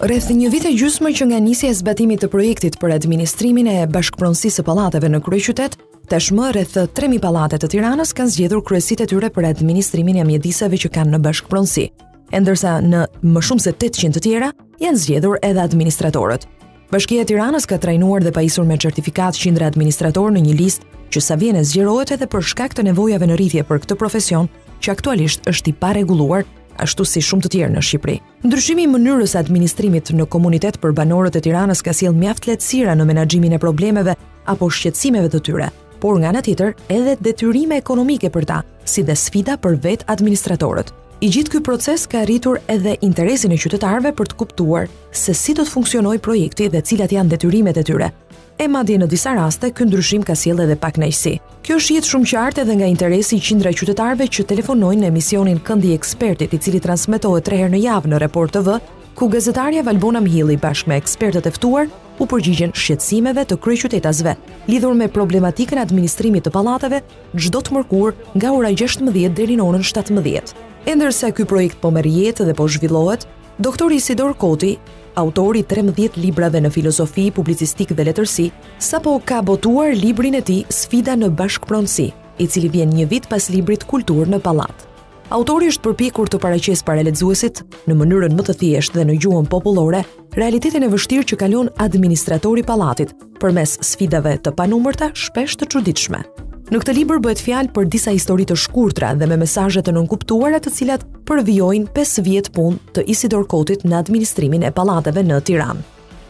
Rreth një vit e gjysmë që nga nisja e zbatimit të projektit për administrimin e bashkëpronësisë së pallateve në kryeqytet, tashmë rreth 3000 pallate të Tiranës kanë zgjedhur kryesitë e tyre për administrimin e mjediseve që kanë në bashkëpronësi, e ndërsa në më shumë se 800 të tjera janë zgjedhur edhe administratorët. Bashkia e Tiranës ka trajnuar dhe pajisur me certifikat qindra administrator në një listë që sa vjen e zgjerohet edhe për shkak të nevojave në rritje për këtë profesion që aktualisht është i parregulluar, ashtu si shumë të tjerë në Shqipëri. Ndryshimi i mënyrës së administrimit në komunitet për banorët e Tiranës ka sjellë mjaft lehtësira në menaxhimin e problemeve apo shqetësimeve të tyre, por nga ana tjetër edhe detyrime ekonomike për ta, si dhe sfida për vetë administratorët. I gjithë ky proces ka rritur edhe interesin e qytetarëve për të kuptuar se si do të funksionojë projekti dhe cilat janë detyrimet e tyre. E madje në disa raste, ky ndryshim ka sjellë edhe pakënaqësi. Kjo shihet shumë qartë edhe nga interesi i qindra qytetarëve që telefonojnë në emisionin Këndi i Ekspertit, i cili transmetohet 3 herë në javë në Report TV, ku gazetarja Valbona Mihilli bashkë me ekspertët e ftuar u përgjigjen shqetësimeve të kryeqytetasve lidhur me problematikën e administrimit të pallateve çdo të mërkurë nga ora 16 deri në orën 17. E ndërsa ky projekt po merr jetë dhe po zhvillohet, doktori Isidor Koti, autori 13 librave në filozofi, publicistikë dhe letërsi, sapo ka botuar librin e tij Sfida në bashkëpronësi, i cili vjen një vit pas librit Kulturë në pallat. Autori është përpjekur të paraqesë para lexuesit në mënyrën më të thjeshtë dhe në gjuhën popullore realitetin e vështirë që kalon administratori i pallatit përmes sfidave të panumërta, shpesh të çuditshme. Në këtë libër bëhet fjalë për disa histori të shkurtra dhe me mesazhe të nënkuptuara të cilat përvijojnë 5 vjet punë të Isidor Kotit në administrimin e pallateve në Tiranë.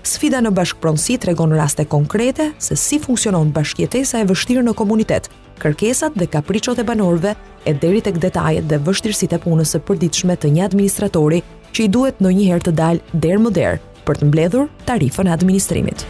Sfida në bashkëpronësi tregon raste konkrete se si funksionon bashkëjetesa e vështirë në komunitet, kërkesat dhe kapriçot e banorëve e deri tek detajet dhe vështirësitë e punës së përditshme të një administratori që i duhet ndonjëherë të dalë der më der për të mbledhur tarifën e administrimit.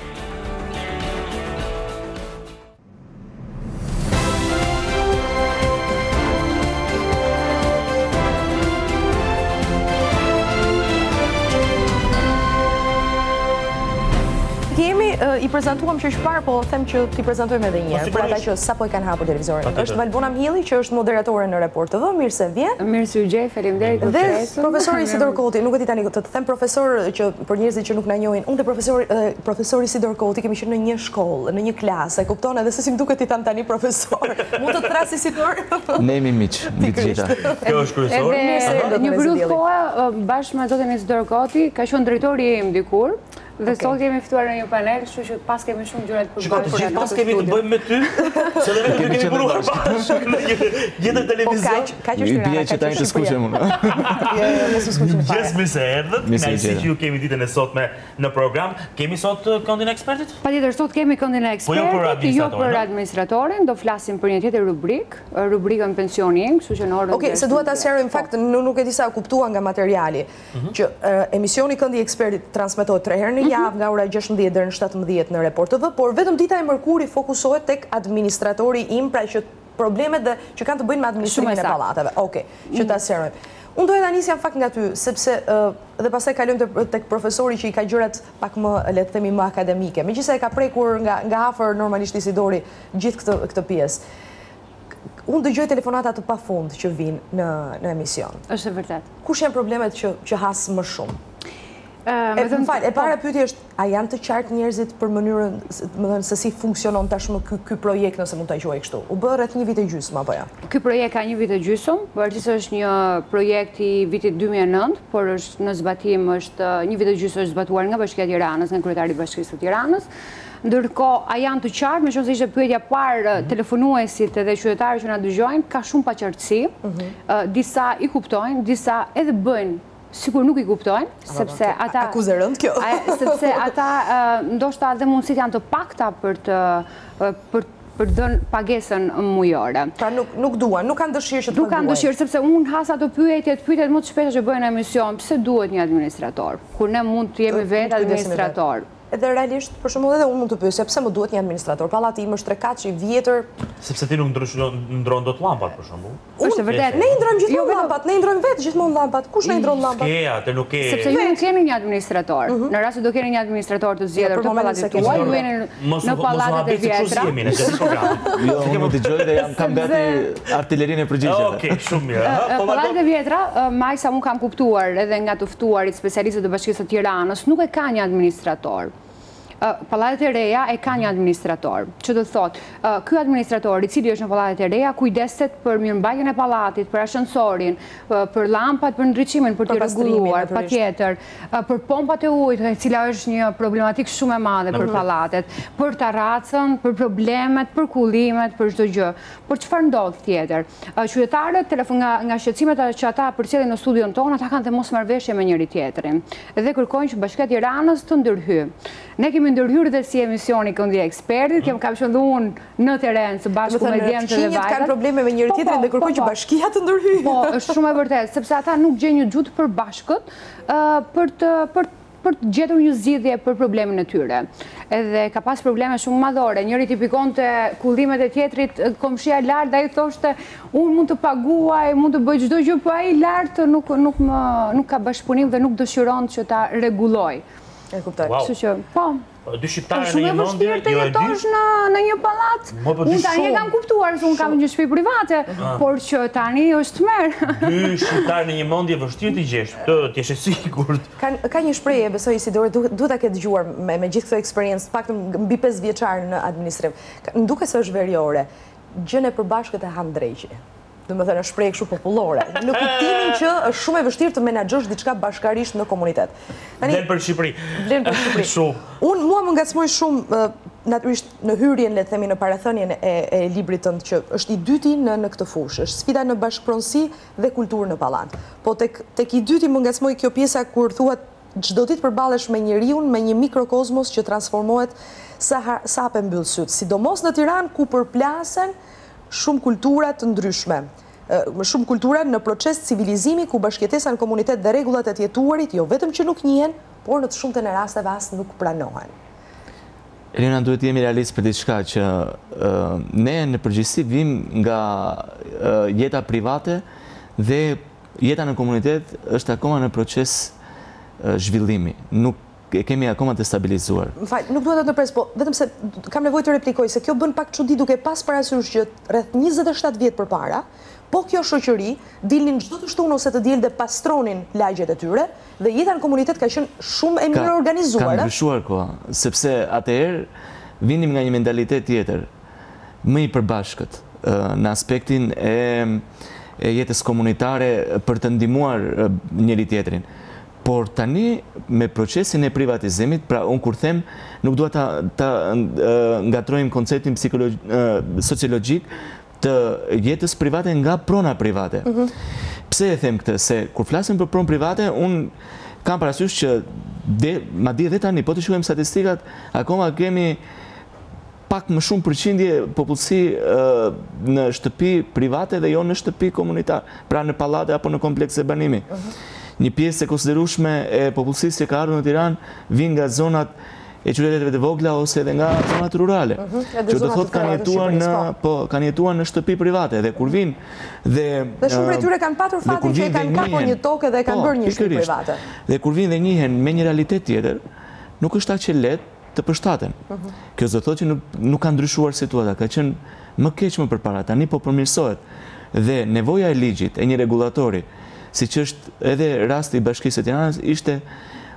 I prezantuam që parë, po them që t'i prezantojmë edhe një herë, për ata që sapo e kanë hapur televizorin. Është Valbona Mihilli, që është moderatore në Report TV, mirë se vjen. Mirë se u gjej, faleminderit për ftesën. Dhe profesori Isidor Koti, nuk e di tani të them profesor që për njerëzit që nuk na njohin, unë dhe profesori Isidor Koti kemi qenë në një shkollë, në një klasë, e kupton edhe se si më duket i tham tani profesor. Mund të thrasë Isidor? Ne jemi miq, mbi të gjitha. Kjo është kryesor. Edhe një periudhë kohë bashkë me zotin Isidor Koti ka qenë drejtori im dikur. Dhe sot jemi ftuar në një panel, kështu që pas kemi shumë gjëra të përballura. Shikoj, pas kemi të bëjmë me ty, se dhe ne kemi punuar bashkë në një televizion. Kaq është Bie që tani të skuqem unë. Mirë se erdhët. Kënaqësi që ju kemi ditën e sotme në program. Kemi sot këndin e ekspertit? Patjetër, sot kemi këndin e ekspertit, jo për administratorin, do flasim për një tjetër rubrikën pensioni, kështu që në orën. Okej, se dua ta sqaroj, në fakt nuk e di sa kuptua nga materiali që emisioni Këndi i Ekspertit transmetohet 3 herë në javë nga ora 16 deri në 17 në Report TV, por vetëm dita e mërkuri fokusohet tek administratori im, pra që problemet dhe që kanë të bëjnë me administrimin e pallateve. Okej, që ta sqarojmë. Unë doja ta nisja në fakt nga ty, sepse dhe pastaj kalojmë tek profesori që i ka gjërat pak më, le të themi, më akademike. Megjithëse e ka prekur nga afër normalisht Isidori gjithë këtë pjesë. Unë dëgjoj telefonata të pafund që vinë në emision. Është e vërtet. Kush janë problemet që has më shumë? E para pyetje është, a janë të qartë njerëzit për mënyrën, më thënë, se si funksionon tashmë ky projekt, nëse mund ta quaj kështu? U bë rreth 1 vit e gjysmë apo jo? Ky projekt ka 1 vit e gjysmë, vërtetë është një projekt i vitit 2009, por është në zbatim, është 1 vit e gjysmë është zbatuar nga Bashkia e Tiranës, nga kryetari i Bashkisë së Tiranës. Ndërkohë, a janë të qartë, meqenëse ishte pyetja parë, telefonuesit edhe qytetarët që na dëgjojnë, ka shumë paqartësi. Disa i kuptojnë, disa edhe bëjnë sikur nuk i kuptojnë, sepse ata akuzë rënd kjo. Sepse ata ndoshta edhe mundësit janë të pakta për dhënë pagesën mujore. Pra nuk duan, nuk kanë dëshirë që të paguajnë. Nuk kanë dëshirë, sepse unë hasa të pyetjet më të shpesha që bëjnë në emision, pse duhet një administrator, kur ne mund të jemi vetë administrator. edhe realisht, për shembull edhe unë mund të pyesja pse më duhet një administrator. Pallati im është 3 katësh i vjetër. Sepse ti nuk ndron dot llampat për shembull. Është vërtet. Ne i ndrojmë gjithmonë llampat, ne i ndrojmë vetë gjithmonë llampat. Kush na i ndron llampat? Ke, atë nuk ke. Sepse ju nuk keni një administrator. Në rast se do keni një administrator të zgjedhur të pallatit tuaj, ju jeni në pallatet e vjetra. Jo, unë dëgjoj dhe kam gati artillerinë e përgjigje. Okej, shumë mirë. Pallatet e vjetra, më sa unë kam kuptuar edhe nga të ftuarit specialistët të Bashkisë së Tiranës, nuk e ka një administrator. Pallatet e reja e ka një administrator, që do thot, ky administrator i cili është në pallatet e reja kujdeset për mirëmbajtjen e pallatit, për ashensorin, për llampat, për ndriçimin, për t'i rregulluar, patjetër, për pompat e ujit, e cila është një problematikë shumë e madhe për pallatet, për terracën, për problemet, për kullimet, për çdo gjë. Por çfarë ndodh tjetër? Qytetarët telefon nga shqetësimet që ata përcjellin në studion tonë, ata kanë të mosmarrveshje me njëri tjetrin dhe kërkojnë që Bashkia e Tiranës të ndërhyjë. Ne kemi ndërhyrë dhe si emisioni Këndja e Ekspertit, kam qenë unë në terren së bashku me djemtë dhe vajzat. Kanë probleme me njëri tjetrin dhe kërkojnë që bashkia të ndërhyjë. Po, është shumë e vërtetë, sepse ata nuk gjejnë një gjuhë të përbashkët për të gjetur një zgjidhje për problemin e tyre. Edhe ka pas probleme shumë madhore. Njëri t'i pikonte kullimet e tjetrit, komshia lart, ai thoshte, unë mund të paguaj, mund të bëj çdo gjë, po ai lart nuk ka bashkëpunim dhe nuk dëshiron që ta rregulloj. E kuptoj. Kështu që, po. Dy shqiptarë në një mendje, mendje, të jetosh në një pallat. Unë tani e kam kuptuar se unë kam një shtëpi private, por që tani është merë. Dy shqiptarë në një mendje vështirë t'i gjesh, të jesh e sigurt. Ka një shprehje, besoj Isidore, duhet ta ketë dëgjuar me gjithë këto eksperiencë, paktën mbi 5 vjeçar në administrim. Nduket se është veriore. Gjën e përbashkët e han dreqi. Domethënë është shprehje kështu popullore. Në kuptimin që është shumë e vështirë të menaxhosh diçka bashkarisht në komunitet. Vlen për Shqipëri. Vlen për Shqipëri. Shumë. Mua më ngacmoi shumë natyrisht në hyrjen, le të themi, në parathënien e librit tënd që është i dyti në këtë fushë. Është sfida në bashkëpronësi dhe kulturë në pallat. Po tek i dyti më ngacmoi kjo pjesa kur thuat çdo ditë përballesh me njeriu, me një mikrokozmos që transformohet sa hape mbyll syt, sidomos në Tiranë ku përplasen shumë kultura të ndryshme. Shumë kultura në proces civilizimi ku bashkëjetesa në komunitet dhe rregullat e jetuarit jo vetëm që nuk njihen, por në të shumtën e rasteve as nuk pranohen. Elena, duhet jemi realist për diçka që ne në përgjithësi vim nga jeta private dhe jeta në komunitet është akoma në proces zhvillimi. Nuk e kemi akoma të stabilizuar. Nuk duhet të ndërpres, po vetëm se kam nevojë të replikoj se kjo bën pak çudi duke pas parasysh që rreth 27 vjet përpara, po kjo shoqëri dilnin çdo të shtunë ose të diel dhe pastronin lagjet e tyre dhe jeta në komunitet ka qenë shumë e mirë organizuar. Ka ndryshuar koha, sepse atëherë vinim nga një mentalitet tjetër, më i përbashkët në aspektin e jetës komunitare për të ndihmuar njëri tjetrin. Por tani, me procesin e privatizimit, pra unë kur them, nuk duhet ta ngatrojmë konceptin sociologjik të jetës private nga prona private. Pse e them këtë? Se kur flasim për pronë private, unë kam parasysh që madje dhe tani, po të shikojmë statistikat, akoma kemi pak më shumë përqindje popullsi në shtëpi private dhe jo në shtëpi komunitar, pra në pallate apo në komplekse banimi. Një pjesë e konsiderueshme e popullsisë që ka ardhur në Tiranë vjen nga zonat e qyteteteve të vogla ose edhe nga zonat rurale. Që do thotë kanë jetuar në shtëpi private dhe kur vinë dhe shumë prej tyre kanë patur fatin që kanë kapur një tokë dhe kanë bërë një shtëpi private. Dhe kur vinë dhe njihen me një realitet tjetër, nuk është aq lehtë të përshtaten. Kjo do thotë që nuk ka ndryshuar situata, ka qenë më keq më përpara, tani po përmirësohet. Dhe nevoja e ligjit, e një regulatori, si që është edhe rasti i Bashkisë së Tiranës, ishte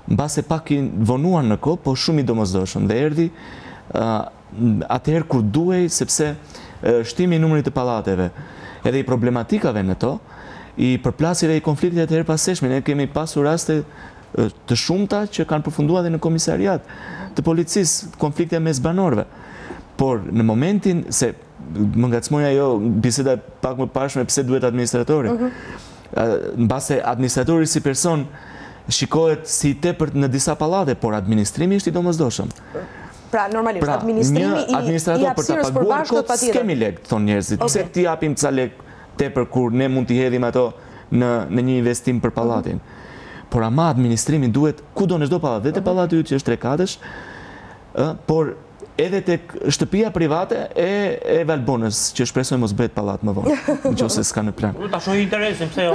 mbase pak i vonuar në kohë, po shumë i domosdoshëm dhe erdhi atëherë kur duhej, sepse shtimi i numrit të pallateve edhe i problematikave në to, i përplasjeve i konfliktit të herpaseshme, ne kemi pasur raste të shumta që kanë përfunduar edhe në komisariat të policisë, konflikte mes banorëve. Por në momentin se më ngacmoi ajo biseda pak më parshme pse duhet administratori. Në base administratori si person shikohet si tepër në disa pallate, por administrimi është i domosdoshëm. Pra, normalisht, administrimi i hapësirës përbashkët patjetër. S'kemi lek, thonë njerëzit. Pse ti japim ca lek tepër kur ne mund t'i hedhim ato në një investim për pallatin. Por ama administrimi duhet kudo në çdo pallat, dhe te pallati yt që është 3 katësh, por edhe tek shtëpia private e Valbonës, që shpresoj mos bëhet pallat më vonë, nëse s'ka në plan. Ta shoh interesin, pse jo?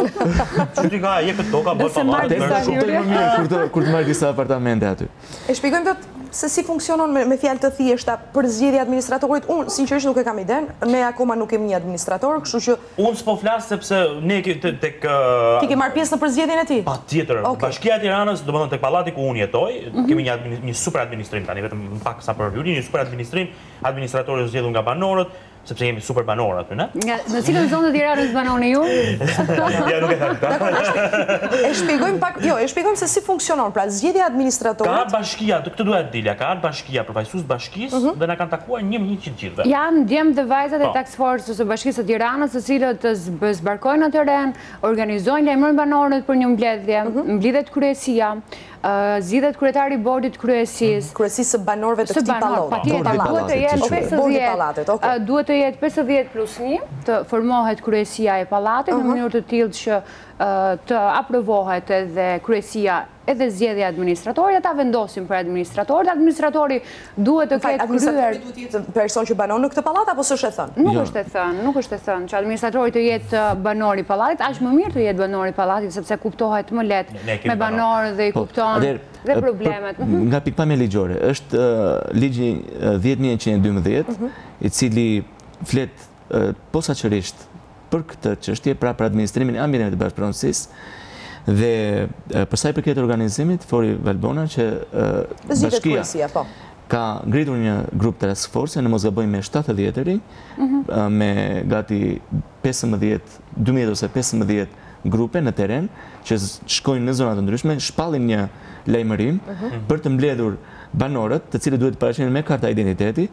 Çu ti ka jepet toka bën pallat. Kuptoj më mirë kur të marr disa apartamente aty. E shpjegojmë dot se si funksionon me fjalë të thjeshta për zgjedhje administratorit. Unë sinqerisht nuk e kam idenë, ne akoma nuk kemi një administrator, kështu që unë s'po flas sepse ne tek ti ke marrë pjesë në përzgjedhjen e tij. Patjetër. Bashkia e Tiranës, domethënë tek pallati ku unë jetoj, kemi një super administrim tani, vetëm pak sa për hyrje, një super administrim, administratori është zgjedhur nga banorët, sepse jemi super banorë aty, ne? Në cilën zonë të Tiranës banoni ju? Ja, nuk e tham. E shpjegojmë pak, jo, e shpjegojmë se si funksionon, pra zgjedhja administratorit. Ka bashkia, këtë duhet dilja, ka bashkia, përfaqësues bashkisë dhe na kanë takuar 100 gjithëve. Janë djemt dhe vajzat e task force së Bashkisë së Tiranës, të cilët zbarkojnë në terren, organizojnë, lajmërojnë banorët për një mbledhje, mblidhet kryesia, zgjidhet kryetari i bordit kryesisë. Kryesisë së banorëve të këtij pallati. Duhet të jetë 50+1, të formohet kryesia e pallatit në mënyrë të tillë që të aprovohet edhe kryesia edhe zgjedhja administratorit, ata vendosin për administratorit. Administratori duhet të ketë kryer. Duhet të jetë person që banon në këtë pallat apo s'është e thënë? Nuk është e thënë që administratori të jetë banor i pallatit, aq më mirë të jetë banor i pallatit sepse kuptohet më lehtë me banor dhe i kupton dhe problemet. Nga pikpamja ligjore, është ligji 10.112, i cili flet posaçërisht për këtë çështje, pra për administrimin e ambientit të bashkëpronësisë. Dhe për sa i përket organizimit, fori Valbona që bashkia ka ngritur një grup task force, në mos gaboj me 70 me gati 12 ose 15 grupe në terren që shkojnë në zona të ndryshme, shpallin një lajmërim për të mbledhur banorët, të cilët duhet të paraqiten me karta identiteti.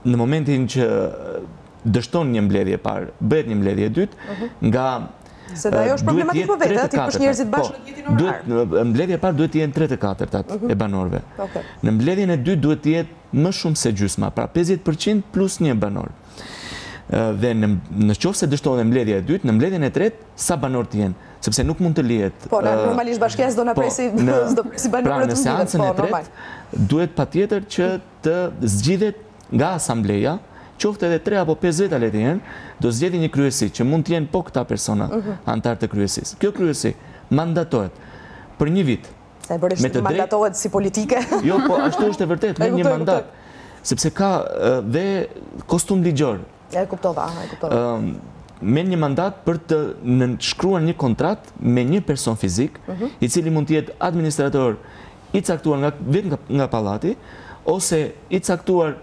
Në momentin që dështon një mbledhje parë, bëhet një mbledhje e dytë, nga se da jo është problematik për vetë, ti pësh njerëzit bashkë në jetin orar. Mbledhja parë duhet të jenë 3/4 e banorëve. Në mbledhjen e dytë duhet të jetë më shumë se gjysma, pra 50% plus një banor. Dhe në qoftë se dështohet mbledhja e dytë, në mbledhjen e tretë sa banor të jenë, sepse nuk mund të lihet. Po, normalisht bashkia s'do na presi banorët të mbledhjet. Pra në seancën e tretë duhet patjetër që të zgjidhet nga asambleja, qoftë edhe 3 apo 5 veta le të jenë, do zgjedhë një kryesi që mund të jenë po këta persona antar të kryesisë. Kjo kryesi mandatohet për një vit. Se bërisht mandatohet si politike. Jo, po ashtu është e vërtet, me një mandat. Sepse ka dhe kostum ligjor. E kuptova. Me një mandat për të nënshkruar një kontratë me një person fizik, i cili mund të jetë administrator i caktuar vetë nga pallati, ose i caktuar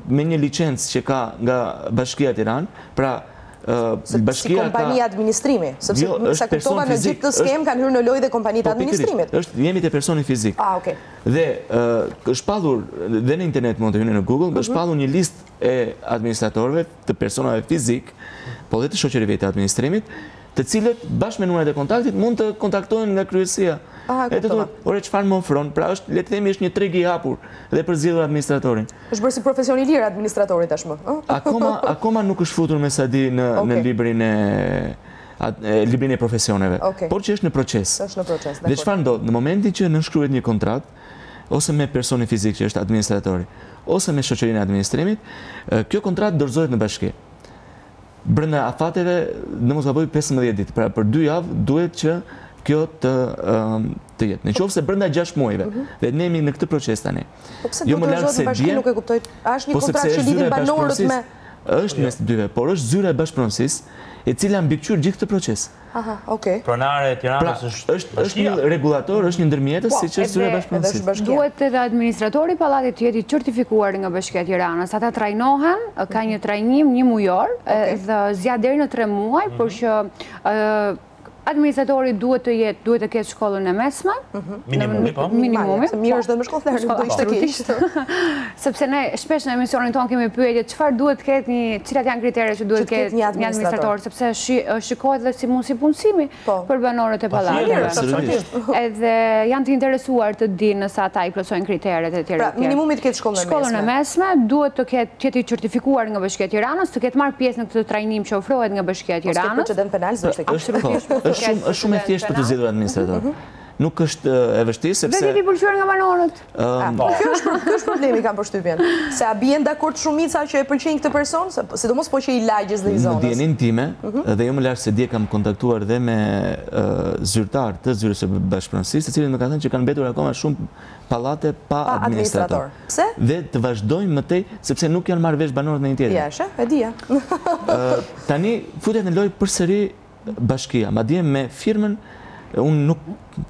me një licencë që ka nga Bashkia e Tiranës, pra si kompani administrimi, sepse sa kuptova në gjithë të skem kanë hyrë në lojë dhe kompanitë administrimit. Jemi te personi fizik. Dhe është shpallur dhe në internet mund të hyni në Google, është shpallur një listë e administratorëve të personave fizik, po dhe të shoqërive të administrimit, të cilët bashkë me numrat e kontaktit mund të kontaktojnë nga kryesia. E të thonë, ore çfarë më ofron? Pra është, le të themi, është një treg i hapur dhe për zgjedhur administratorin. Është bërë si profesion i lirë administratorit tashmë. Akoma nuk është futur me sa di në librin e profesioneve, por që është në proces. Dhe çfarë ndodh? Në momentin që nënshkruhet një kontratë, ose me personi fizik që është administratori, ose me shoqërinë e administrimit, kjo kontratë dorëzohet në bashki. Brenda afateve, në mos gaboj 15 ditë, pra për 2 javë duhet që kjo të jetë. Në qoftë se brenda 6 muajve, dhe ne jemi në këtë proces tani. Po pse duhet të dorëzohet në bashki, nuk e kuptoj. A është një kontratë që lidhin banorët me... Është mes të dyve, por është zyra e bashkëpronësisë, e cila mbikëqyr gjithë këtë proces. Pronare e Tiranës është një regulator, është një ndërmjetës, siç është zyra e bashkëpronësisë. Duhet edhe administratori i pallatit të jetë i certifikuar nga Bashkia e Tiranës. Ata trajnohen, ka një trajnim 1 mujor dhe zgjat deri në 3 muaj, por që administratori duhet të ketë shkollën e mesme. Minimumi. Se mirë është dhe me shkollë, do ishte keq. Sepse ne shpesh në emisionin tonë kemi pyetje çfarë duhet të ketë cilat janë kriteret që duhet të ketë një administrator, sepse shikohet dhe si mundësi punësimi për banorët e pallatit. Edhe janë të interesuar të dinë nëse ata i plotësojnë kriteret e tjera. Pra minimumi të ketë shkollën e mesme, duhet të ketë i certifikuar nga Bashkia e Tiranës, të ketë marrë pjesë në këtë trajnim që ofrohet nga Bashkia e Tiranës. Është shumë e thjeshtë për të zgjedhur administrator. nuk është e vështirë sepse Vetë i pëlqyer nga banorët. Kjo është problemi kam përshtypjen. Se a bien dakord shumica që e pëlqejnë këtë person, sidomos po që i lagjes dhe i zonës. Në dijenin time, dhe jo më larg se dje kam kontaktuar dhe me zyrtar të zyrës së bashkëpronësisë, të cilët më kanë thënë që kanë mbetur akoma shumë pallate pa administrator. Pse? Dhe të vazhdojmë më tej sepse nuk janë marrë vesh banorët me një tjetrin. Jashe, e dija. Tani futet në lojë përsëri bashkia, madje me firmën. Unë nuk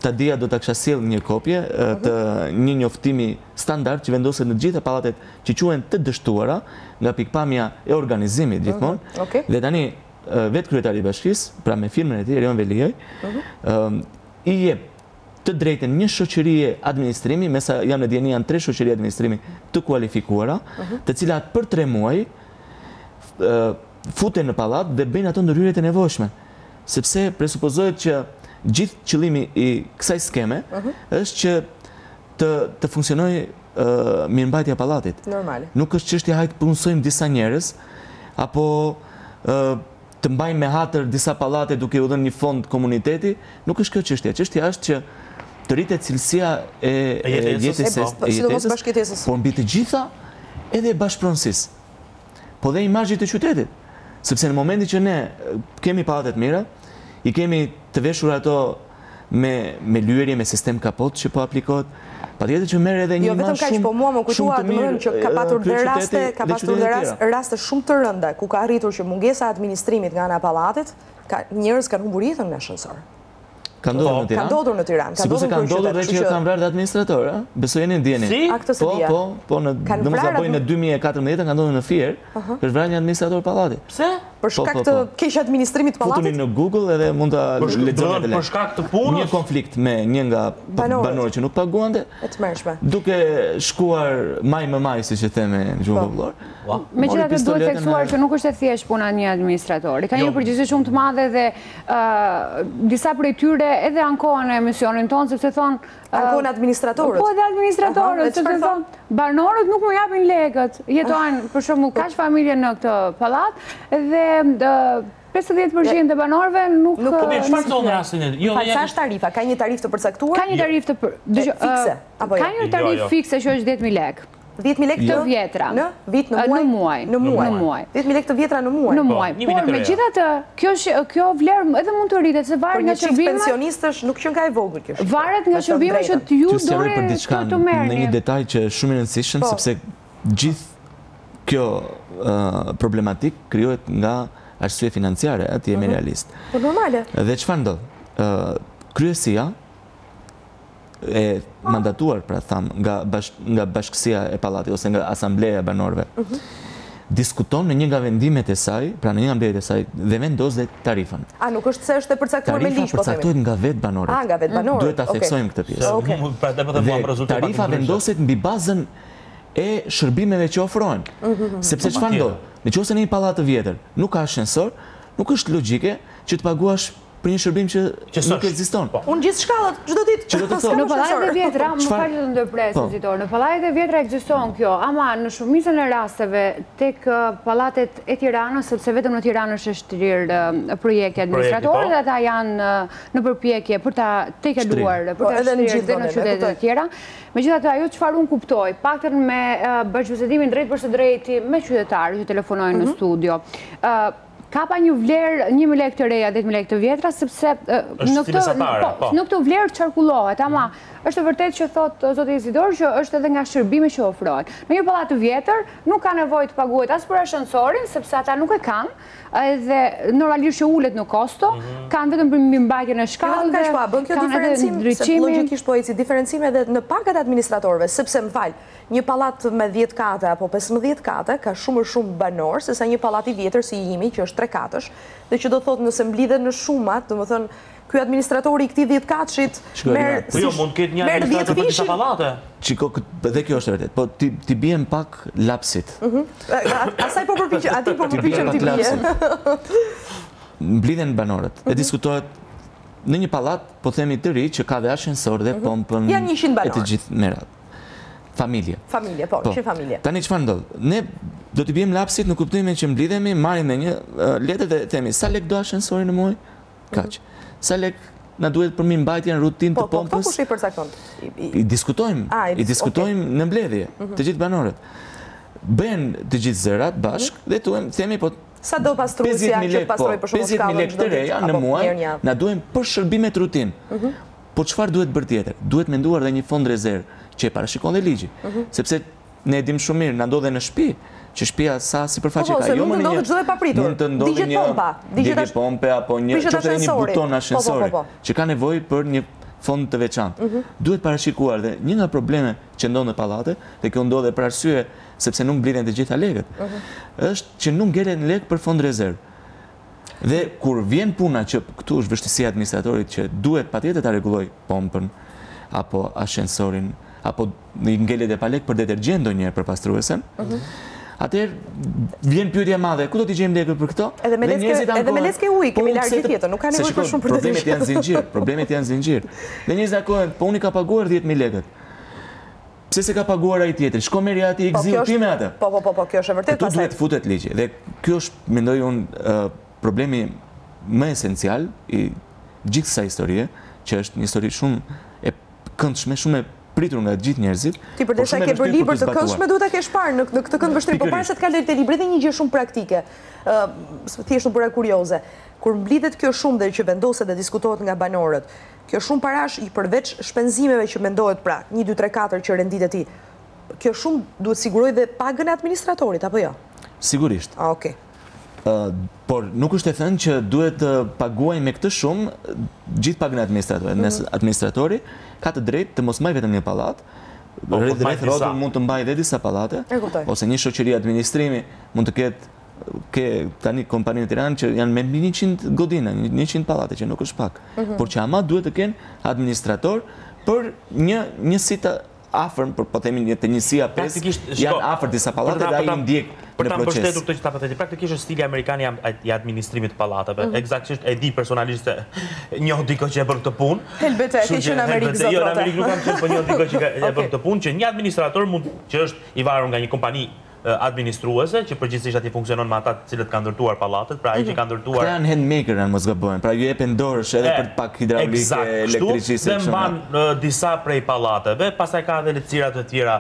të dija do të kisha sjell një kopje të një njoftimi standard që vendoset në gjitha pallatet që quhen të dështuara nga pikpamja e organizimit gjithmonë. Dhe tani vetë kryetari i bashkisë, pra me firmën e tij Erion Veliaj, i jep të drejtën një shoqërie administrimi, me sa jam në dieni janë 3 shoqëri administrimi të kualifikuara, të cilat për 3 muaj futen në pallat dhe bëjnë ato ndërhyrjet e nevojshme, sepse presupozohet që gjithë qëllimi i kësaj skeme është që të funksionojë mirëmbajtja e pallatit. Normale. Nuk është çështja hajt punësojmë disa njerëz apo të mbajmë me hatër disa pallate duke u dhënë një fond komuniteti, nuk është kjo çështja. Çështja është që të rritet cilësia e jetesës, por mbi të gjitha edhe e bashkëpronësisë. Po dhe imazhi të qytetit. Sepse në momentin që ne kemi pallate të mira, i kemi të veshur ato me lyerje, me sistem kapot që po aplikohet, patjetër që merr edhe një jo vetëm kaq, po mua më kujtua domethënë që ka pasur dhe raste shumë të rënda ku ka arritur që mungesa e administrimit nga ana e pallatit, njerëz kanë humbur jetën në ascensor. Ka ndodhur në Tiranë? Ka ndodhur në Tiranë. Sikurse ka ndodhur dhe që kanë vrarë administrator, a? Besoj jeni ndjeni. Po, në 2014 ka ndodhur në Fier, është vrarë një administrator pallati. Pse? Për shkak të keq administrimit të pallatit? Futuni në Google edhe mund ta lexoni. Për shkak të punës? Një konflikt me një nga banorët që nuk paguante. E tmerrshme. Duke shkuar maj më maj, siç e themi në gjuhën popullore. Megjithatë duhet theksuar që nuk është e thjeshtë puna e një administratori. Ka një përgjegjësi shumë të madhe dhe disa prej tyre edhe ankohen në emisionin tonë, sepse thonë... Ankohen administratorët? Po, edhe administratorët, sepse thonë, banorët nuk më japin lekët. Jetojnë, për shembull, kaq familje në këtë pallat, dhe 50% e banorëve nuk... Po mirë, çfarë ndodh në rastin e... Sa është tarifa? Ka një tarifë të përcaktuar? Ka një tarifë të fikse. Ka një tarifë fikse që është 10.000 lekë. 10.000 lekë të vjetra. Në vit, në muaj? Në muaj. 10.000 lekë të vjetra në muaj? Në muaj. Por megjithatë, kjo vlerë edhe mund të rritet, se varet nga shërbimet... Për një pensionistësh nuk qenë ka e vogël kjo. Varet nga shërbimet që ju dore të merrni. Në një detaj që është shumë i rëndësishëm, sepse gjithë kjo problematik krijohet nga arsye financiare, aty jemi realist. Po normale. Dhe çfarë ndodh? Kryesia e mandatuar, pra tham, nga bashkësia e pallatit ose nga asambleja e banorëve, diskuton në një nga vendimet e saj, pra në një nga mbledhjet e saj, dhe vendos dhe tarifën. A nuk është se është e përcaktuar me ligj, po themi? Tarifa përcaktohet nga vetë banorët. Nga vetë banorët. Duhet ta theksojmë këtë pjesë. Dhe tarifa vendoset mbi bazën e shërbimeve që ofrohen. Sepse çfarë ndodh? Nëse në një pallat të vjetër nuk ka ascensor, nuk është logjike që të paguash për një shërbim që nuk ekziston. Unë gjithë shkallët, çdo ditë. Në pallatet e vjetra, më fal që të ndërpres vizitor. Në pallatet e vjetra ekziston kjo, ama në shumicën e rasteve tek pallatet e Tiranës, sepse vetëm në Tiranë është shtrirë projekti administratorë dhe ata janë në përpjekje për ta tejkaluar, për ta shtrirë dhe në qytetet e tjera. Megjithatë, ajo çfarë unë kuptoj, paktën me bashkëbisedim drejt për së drejti me qytetarë që telefonojnë në studio. Ka pa një vlerë 1.000 lekë të reja, 10.000 lekë të vjetra, sepse në këtë vlerë qarkullohet, ama është vërtet që thot zoti Isidor që është edhe nga shërbimi që ofrohet. Në një pallat të vjetër nuk ka nevojë të paguhet as për ascensorin, sepse ata nuk e kanë, edhe normalisht që ulet në kosto, kanë vetëm për mbajtjen e shkallëve, bën kjo diferencim, se logjikisht po eci diferencim edhe në pagat administratorëve, sepse më fal, një pallat me 10 kate apo 15 kate ka shumë banor, sesa një pallat i vjetër si imi që është 3 katësh, dhe që do thotë nëse mblidhet në shumat, domethënë ky administratori i këtij 10 katëshit merr mund të ketë një administrator për disa pallate. Çiko, dhe kjo është vërtet, po ti bien pak lapsit. Asaj po përpiqem, aty po përpiqem ti bie. Mblidhen banorët e diskutohet në një pallat, po themi të ri që ka dhe ascensor dhe pompën e të gjithë merat. Familje. Familje, po, 100 familje. Tani çfarë ndodh? Ne do t'i bijmë lapsit në kuptimin që mblidhemi, marrim me një letër dhe themi sa lek do ascensori në muaj? Kaq. Sa lek na duhet për mbajtjen rutinë të pompës. Po kush i përcakton? I diskutojmë në mbledhje, të gjithë banorët. Bëhen të gjithë zërat bashk dhe themi po sa do pastruesja që pastroj për shkak të 50.000 lekë të reja në muaj na duhen për shërbimet rutinë. Po çfarë duhet bërë tjetër? Duhet menduar dhe një fond rezervë që e parashikon dhe ligji. Sepse ne e dim shumë mirë, na ndodhe në shtëpi, që shtëpia sa sipërfaqe ka, jo më një. Mund të ndodhë një digjet pompe apo një buton ashensori që ka nevojë për një fond të veçantë. Duhet parashikuar dhe një nga probleme që ndodhen në pallate, dhe kjo ndodhe për arsye sepse nuk blidhen të gjitha lekët, është që nuk ngelen lekë për fond rezervë. Dhe kur vjen puna që këtu është vështirësia e administratorit që duhet patjetër ta rregulloj pompën apo ashensorin apo ngelet e pa lekë për detergjent ndonjëherë për pastruesen, atëherë vjen pyetja e madhe, ku do t'i gjejmë lekët për këto? Edhe me leckë ujë kemi larg tjetër, nuk ka nevojë për shumë për detergjent. Problemet janë zinxhir. Dhe njerëzit ankohen, po unë ka paguar 10.000 lekët. Pse se ka paguar ai tjetri? Shko merri aty gziu ti me atë. Po, kjo është e vërtetë. Këtu duhet futet ligji. Dhe kjo është, mendoj unë, problemi më esencial i gjithë kësaj historie, që është një histori shumë e këndshme, shumë e pritur nga gjithë njerëzit. Ti përdesha ke bërë libër të këndshme, duhet ta kesh parë në këtë kënd vështirë, por para se të kaloj te libri dhe një gjë shumë praktike. Thjesht u bëra kurioze. Kur mblidhet kjo shumë dhe që vendoset dhe diskutohet nga banorët, kjo shumë parash i përveç shpenzimeve që mendohet pra 1, 2, 3, 4 që renditet ti, kjo shumë duhet siguroj dhe pagën e administratorit, apo jo? Sigurisht. Okej. Por nuk është e thënë që duhet të paguajnë me këtë shumë gjithë pagën e administratorit. Nëse administratori ka të drejtë të mos mbajë vetëm një pallat, rreth rrotën mund të mbajë edhe disa pallate, ose një shoqëri administrimi mund të ketë tani kompaninë e Tiranës që janë me 100 godina, 100 pallate që nuk është pak, por që ama duhet të kenë administrator për njësi të afërm, për po themi një të njësia 5, janë afër disa pallate dhe ai ndjek në proces. Për ta mbështetur këtë që ta thotë, praktikisht është stili amerikan i administrimit të pallateve. Eksaktësisht e di personalisht se njoh dikë që e bën këtë punë. Helbete, e ke qenë në Amerikë zotë. Jo, në Amerikë nuk kam qenë, po njoh dikë që e bën këtë punë, që një administrator mund që është i varur nga një kompani administruese, që përgjithsisht atje funksionon me ata të cilët kanë ndërtuar pallatet, pra ai që ka ndërtuar. Këta janë handmaker, mos gabojmë. Pra ju jepen dorësh edhe për pak hidraulike, elektricisë. Dhe mban disa prej pallateve, pastaj ka edhe lehtësira të tjera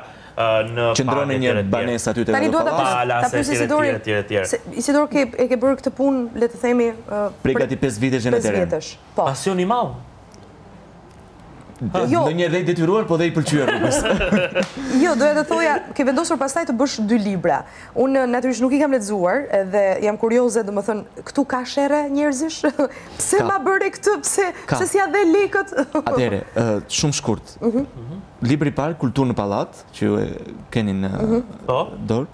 në qëndron një banesë aty te palase etj. Isidor e ke bërë këtë punë, le të themi, prej gati 5 vitesh në teren. Pasion i madh. Ndonjëherë dhe i detyruar, po dhe i pëlqyer rrugës. Jo, doja të thoja, ke vendosur pastaj të bësh 2 libra. Unë natyrisht nuk i kam lexuar dhe jam kurioze, domethënë, këtu ka sherrë njerëzish? Pse ma bëre këtë? Pse si ja dhe lekët? Atëre, shumë shkurt. Libri i parë, Kulturë në pallat, që ju e keni në dorë,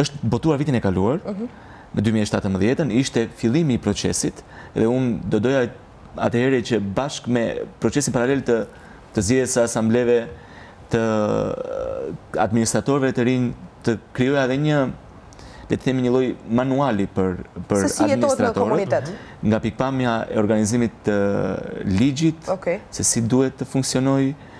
është botuar vitin e kaluar, në 2017, ishte fillimi i procesit dhe unë do doja atëherë që bashkë me procesin paralel të zgjedhjes së asambleve të administratorëve të rinj të krijoja edhe një, le të themi, një lloj manuali për administratorët nga pikpamja e organizimit të ligjit, se si duhet të funksionojë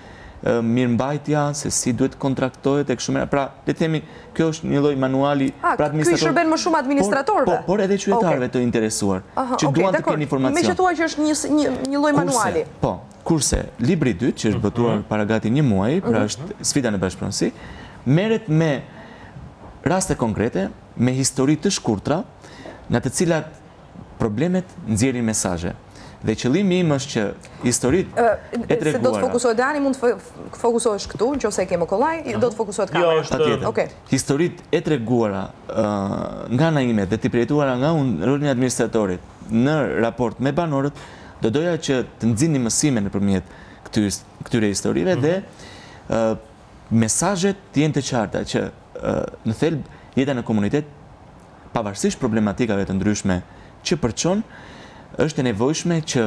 mirëmbajtja, se si duhet kontraktohet e kështu me radhë. Pra, le të themi, kjo është një lloj manuali për administratorët. Ky shërben më shumë administratorëve. Por edhe qytetarëve të interesuar, që duan të kenë informacion. Me që thua që është një lloj manuali. Po, kurse libri i dytë, që është botuar para gati një muaji, pra është Sfida në bashkëpronësi, merret me raste konkrete, me histori të shkurtra, në të cilat problemet nxjerrin mesazhe. Dhe qëllimi im është që historitë e treguara. Se do të fokusohet Dani, mund të fokusohesh këtu, nëse ke më kollaj, do të fokusohet kamera. Patjetër. Historitë e treguara nga ana ime dhe të përjetuara nga unë rolin e administratorit në raport me banorët, do doja që të nxjini mësime nëpërmjet këtyre historive dhe mesazhet të jenë të qarta që në thelb jeta në komunitet, pavarësisht problematikave të ndryshme që përçon, është e nevojshme që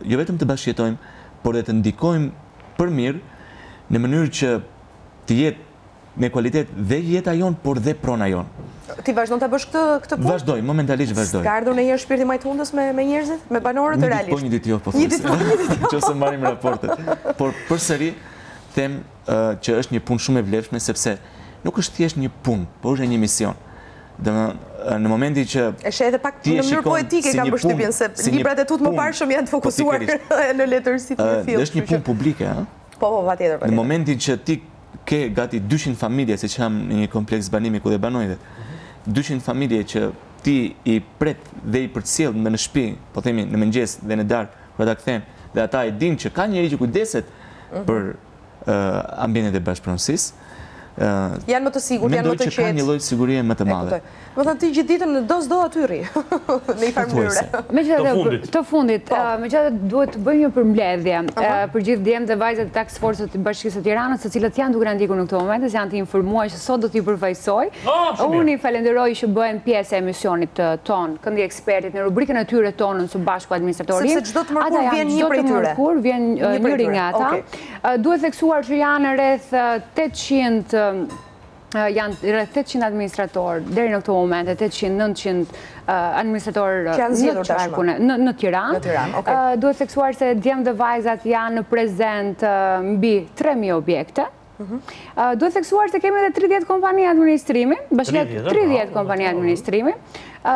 jo vetëm të bashkëjetojmë, por dhe të ndikojmë për mirë në mënyrë që të jetë me kualitet dhe jeta jonë, por dhe prona jonë. Ti vazhdon të bësh këtë punë? Vazhdoj, momentalisht vazhdoj. Ska ardhur ndonjëherë shpirti majtundës me njerëzit, me banorët realisht? Një ditë jo, po thjesht. Nëse marrim raportet. Por përsëri them që është një punë shumë e vlefshme sepse nuk është thjesht një punë, por është një mision. në momenti që Është edhe pak në mënyrë poetike kam përshtypjen se librat e tut më parë shumë janë të fokusuar në letërsitë e fillit. Është një punë publike, ha? Po, patjetër. Në momentin që ti ke gati 200 familje, siç jam në një kompleks banimi ku dhe banoj 200 familje që ti i pret dhe i përcjell në shtëpi, po themi në mëngjes dhe në darkë, kur ata kthehen, dhe ata e dinë që ka njëri që kujdeset për ambientin e bashkëpronësisë. Janë më të sigurt, janë më të qetë. Mendoj që ka një lloj sigurie më të madhe. Do të thënë ti gjithë ditën do aty rri. Në një farë mënyrë. Megjithatë, të fundit, megjithatë duhet të bëjmë një përmbledhje për gjithë djemtë dhe vajzat e Task Force të Bashkisë së Tiranës, të cilët janë duke na ndjekur në këtë moment, janë të informuar që sot do t'i përfaqësoj. Unë i falenderoj që bëhen pjesë e emisionit ton, Këndi Ekspertit, në rubrikën e tyre tonën së bashku administratorin. Sepse çdo të mërkur vjen një prej tyre. Vjen njëri nga ata. Duhet theksuar që janë rreth 800 janë rreth 800 administratorë deri në këtë moment, 800-900 administratorë në Tiranë. Duhet theksuar se djemtë dhe vajzat janë prezent mbi 3000 objekte. Duhet theksuar se kemi edhe 30 kompani administrimi, bashkia 30 kompani administrimi.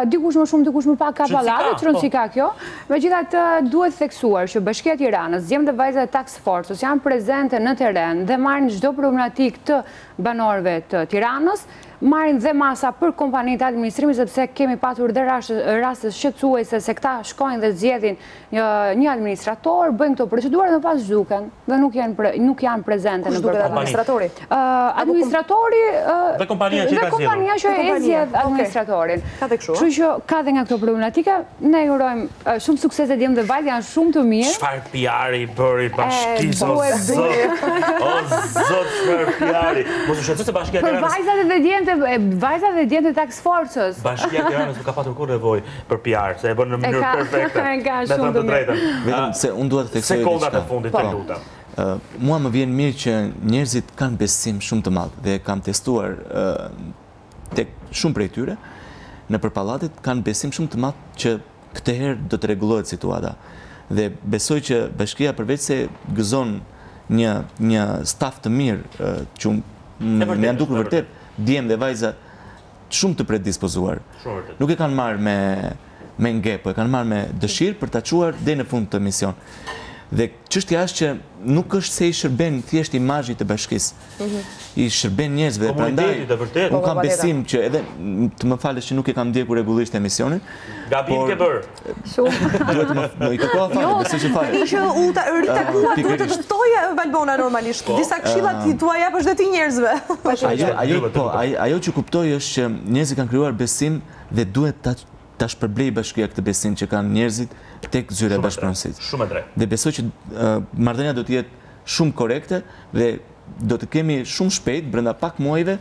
Dikush më shumë, dikush më pak ka pallate, çrëndësi ka kjo. Megjithatë duhet theksuar që Bashkia e Tiranës, djemtë dhe vajzat e Task Force janë prezente në terren dhe marrin çdo problematik të banorëve të Tiranës, marrin dhe masa për kompanitë administrimi, sepse kemi patur dhe raste shqetësuese se këta shkojnë dhe zgjedhin një administrator, bëjnë këto procedura dhe pas zhduken dhe nuk janë prezente në përpara. Administratori? Administratori dhe kompania që e zgjedh administratorin. Kështu që ka dhe nga këto problematika, ne ju urojmë shumë sukses e djemtë dhe vajzat janë shumë të mirë. Çfarë PR-i bëri bashkisë, o zot, çfarë PR-i. Mos u shqetëso se Bashkia e Tiranës. Vajzat dhe djemtë të Task Forces. Bashkia e Tiranës nuk ka patur kur nevojë për PR, se e bën në mënyrë perfekte. Me thënë të drejtën. Vetëm se unë duhet të theksoj diçka. Sekondat e fundit, të lutem. Mua më vjen mirë që njerëzit kanë besim shumë të madh dhe kam testuar tek shumë prej tyre në përpallatet kanë besim shumë të madh që këtë herë do të rregullohet situata. Dhe besoj që bashkia përveç se gëzon një staf të mirë që më janë dukur vërtet djemë dhe vajza shumë të predispozuar. Nuk e kanë marrë me ngep, po e kanë marrë me dëshirë për ta çuar deri në fund të mision. Dhe çështja është që nuk është se i shërben thjesht imazhit të bashkisë. I shërben njerëzve, prandaj unë kam besim që edhe të më falësh që nuk e kam ndjekur rregullisht emisionin. Gabim ke bër. Duhet më i kërkova falë, besoj që falë. Që u ritakua duhet të ftoje Valbona normalisht. Disa këshilla tua japësh edhe ti njerëzve. Ajo që kuptoj është që njerëzit kanë krijuar besim dhe duhet ta shpërblej bashkia këtë besim që kanë njerëzit tek zyra e bashkëpronësisë. Shumë e drejtë. Dhe besoj që marrëdhënia do të jetë shumë korrekte dhe do të kemi shumë shpejt brenda pak muajve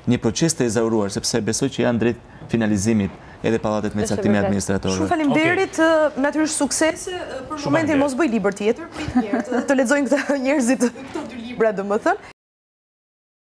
një proces të ezauruar, sepse besoj që janë drejt finalizimit edhe pallatet me caktime administratorëve. Shumë faleminderit, natyrisht suksese. Për momentin mos bëj libër tjetër, prit njerëz të lexojnë këta njerëzit këto dy libra, domethënë.